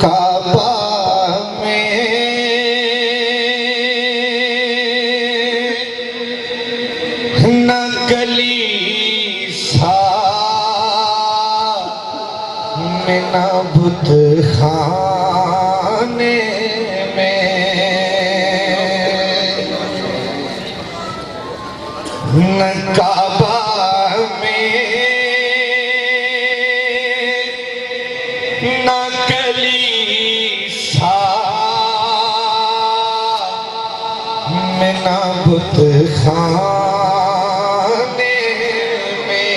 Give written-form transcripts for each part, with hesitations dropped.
काबा में न गली सा में न बुत खाने में न काबा में न कलीसा में न बुत खाने में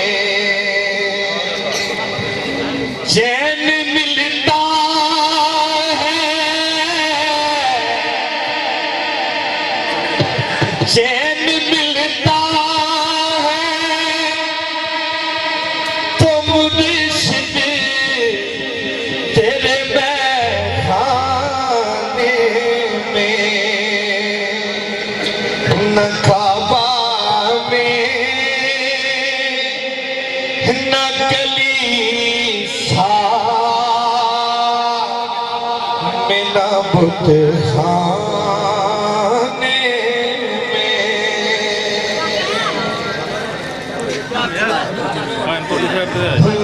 चैन मिलता है, चैन मिलता है तो मुर्शिद तेरे खाने में न काबा में न कलीसा में न बुत खाने में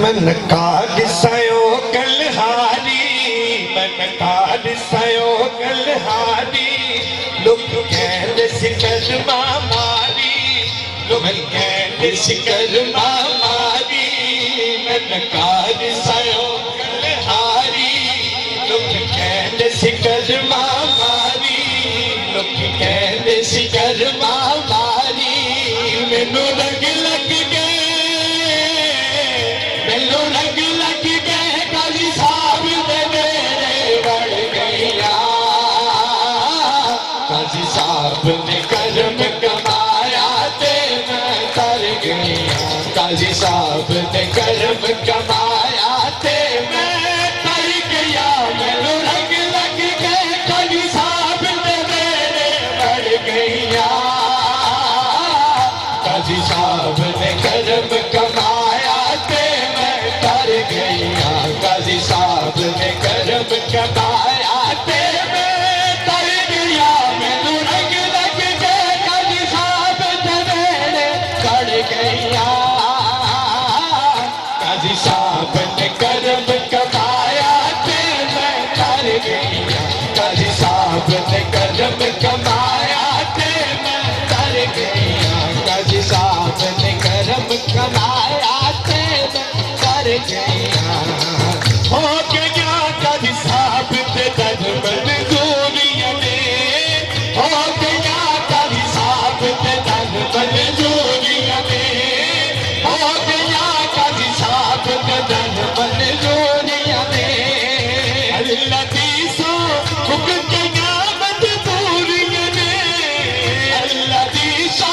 मन काद सयो कलहारी, मन काद सयो कलहारी लोग कहते सिकर मामारी, लोग कहते सिकर मामारी मन काद सयो कलहारी लोग कहते सिकर मामारी, लोग कहते सिकर मामारी मैनू रंग लग गए, मैनू रंग लग गए काजी साहब दे मेरे बड़ गईया, काजी साहब ने कर्म कमाया ते मैं कर गईया, काजी साहब ने कर्म कमाया ते मैं कर गया, मैनू रंग लग गए काजी साहब ने मेरे बड़ गईया, काजी साहब ने कर्म कमाया ते मैं कर गईया, काजी साहब ने कर्म कमाया ते मैं कर गया, मैनू रंग लग गए काजी साहब ने मेरे कर गईया, काजी साहब ने कर्म कमाया ते मैं कर गईया, काजी साहब ने कर्म कमाया ते मैं कर गईया, काजी साहब ने कर्म कमाया ते मैं कर गईया, हो गया काजी साहब ते दर मंजूरियां ने, हो गया काजी साहब ते दर मंजूरियां ने, हो गया काजी साहब ते दर मंजूरियां ने, अल्लाह दी सो झुक गया मजबूरियां ने, अल्लाह दी सो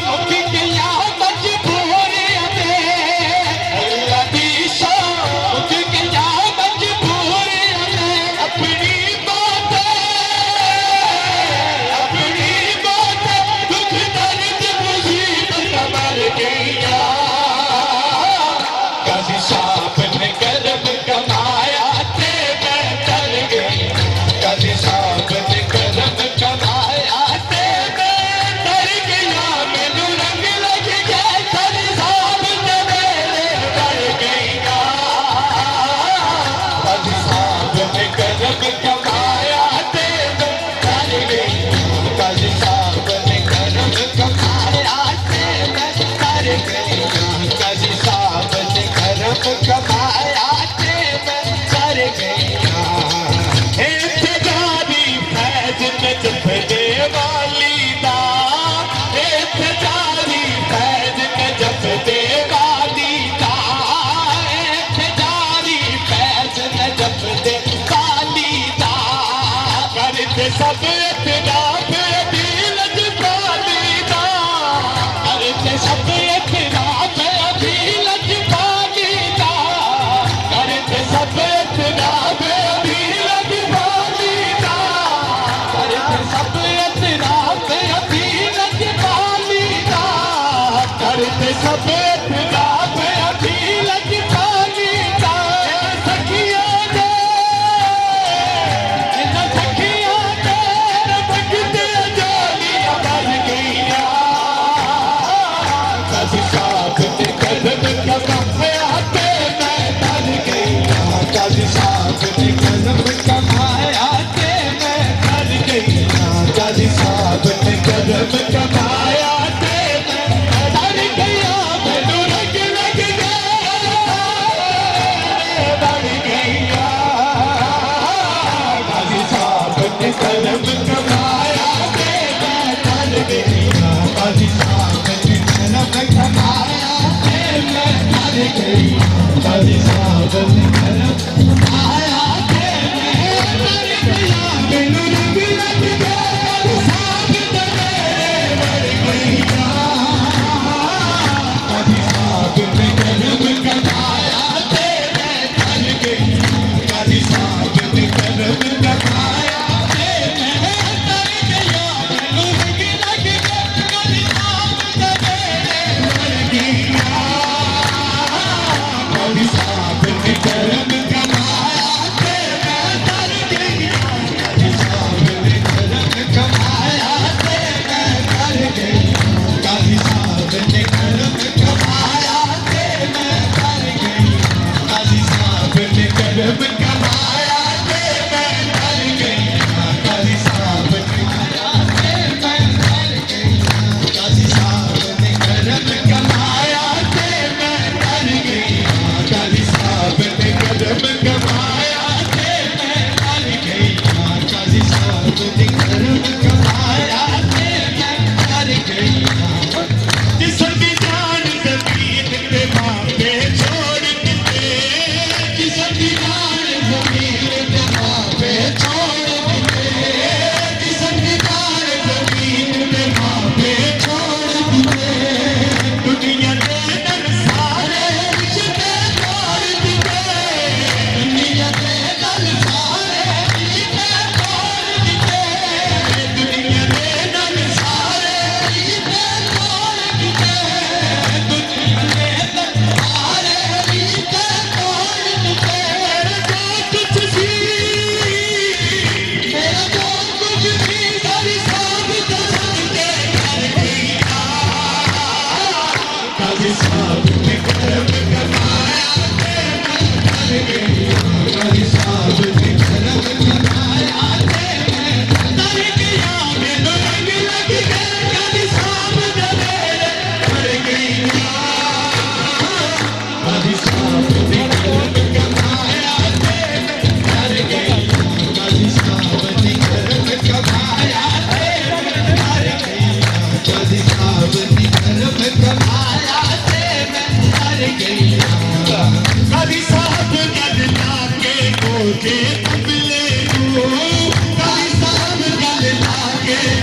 झुक गया मजबूरियां ने, अल्लाह दी सो झुक गया मजबूरियां ने, अपनी बातें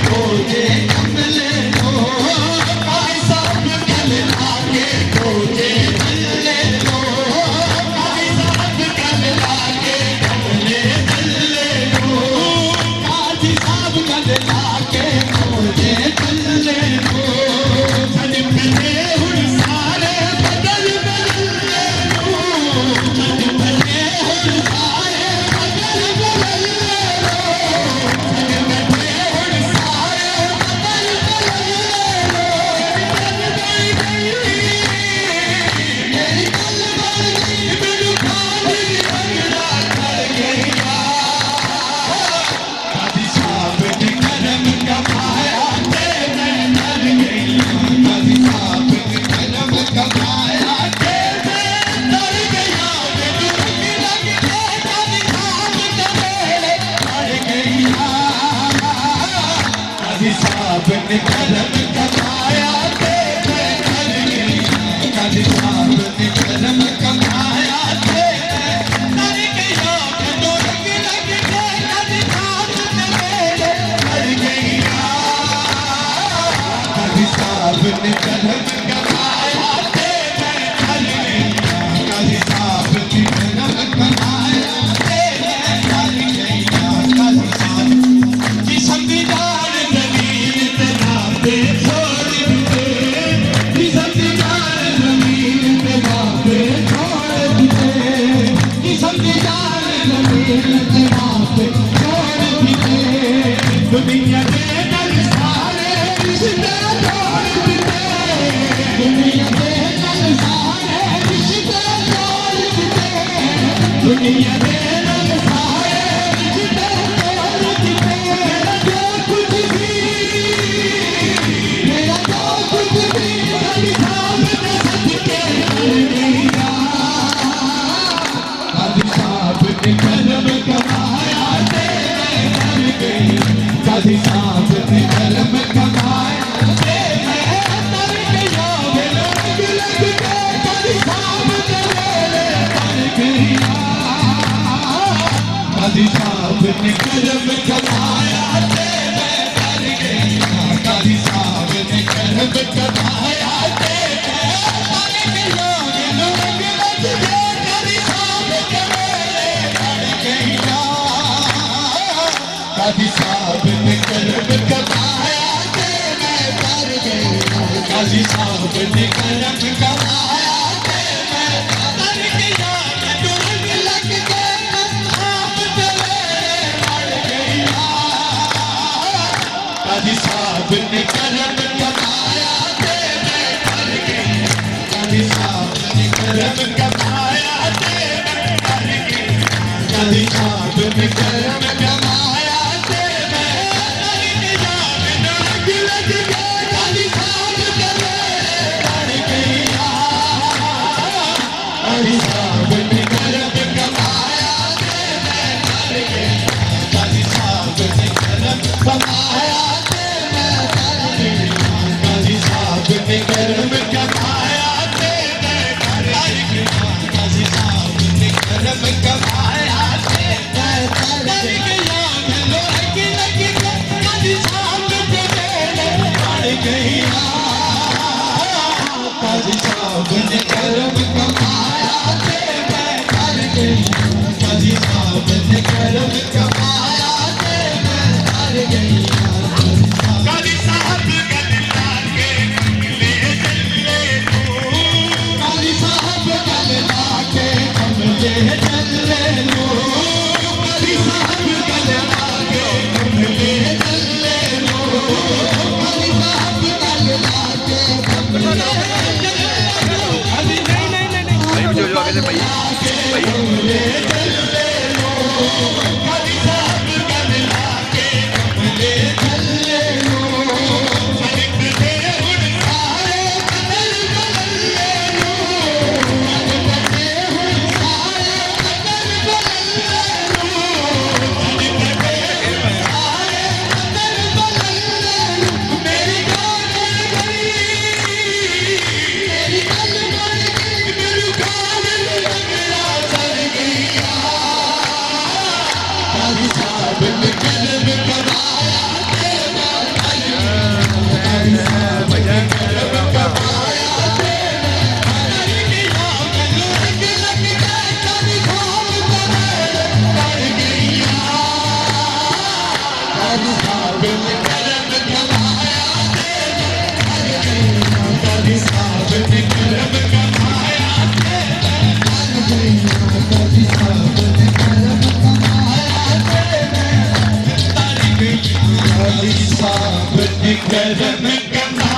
खोजे कमले लो काजी साहब गल लागे खोजे कमले लो काजी साहब गल लागे कमले लो काजी साहब गल लागे खोजे कमले लो सज पले हुण सारे बदल बदल लो सज पले हुण सारे बदल बदल लो सज पले हुण सारे बदल बदल लो मेरी गल बन गई मैनू खाली रंगड़ा कर गया काजी साहब ने करम कमाया ते मैं कर गई काजी साहब ने करम कमाया ते मैं कर गया मैनू रंग लग गए काजी साहब ने मेरे कर गया काजी साहब ने करम कमाया ते मैं कर गई काजी साहब ने करम कमाया ते मैं कर गया मैनू रंग लग गए काजी साहब ने मेरे कर गया काजी साहब ने करम कमाया ते मैं कर गई काजी साहब ने करम कमाया ते मैं कर गई काजी साहब जी संविधान जमीन ते नाते छोड़ दिते जी संविधान जमीन ते नाते छोड़ दिते जी संविधान जमीन ते नाते छोड़ दिते दुनिया के नल सारे रिश्ते तोड़ दिते दुनिया के नल सारे रिश्ते तोड़ दिते दुनिया के नल सारे रिश्ते तोड़ दिते मेरा जो कुछ भी काजी साहब ने सदके कर दिया काजी साहब ने करम कमाया ते मैं कर गई काजी साहब ने करम कमाया ते मैं कर गया मेरे रंग लग गए काजी साहब ने मेरे कर गया काजी साहब ने करम कमाया ते मैं कर गई काजी साहब ने करम कमाया ते मैं कर गया मेरे रंग लग गए काजी साहब ने मेरे कर गया काजी साहब ने करम कमाया ते मैं कर गई काजी साहब ने करम कमाया ते मैं कर गया मैनू रंग लग गए आप ते मेरे कर गया काजी साहब ने करम कमाया ते मैं कर गई काजी साहब ने करम कमाया ते मैं कर गई काजी साहब ने करम कमाया ते मैं कर गया मैनू रंग लग गए काजी साहब ने मेरे कर गया काजी साहब ने करम कमाया ते मैं कर गई काजी साहब ने करम कमाया ते मैं कर गई काजी साहब ने करम कमाया ते मैं कर गई काजी साहब ने करम कमाया ते मैं कर गया मैनू रंग लग गए काजी साहब ने मेरे कर गया काजी साहब ने करम कमाया ते मैं कर गई काजी साहब ने करम कमाया ते मैं कर गई काजी साहब गल लागे कमले चले लो काजी साहब गल लागे कमले चले लो काजी साहब गल लागे कमले चले लो काजी साहब गल लागे कमले चले लो काजी भाई वीडियो जो आगे से भाई कमले चले लो काजी साहब गल लागे कमले चले लो सज पले हुण सारे बदल बदल लो सज पले हुण सारे बदल बदल लो सज पले हुण सारे बदल बदल लो कर्म कमाया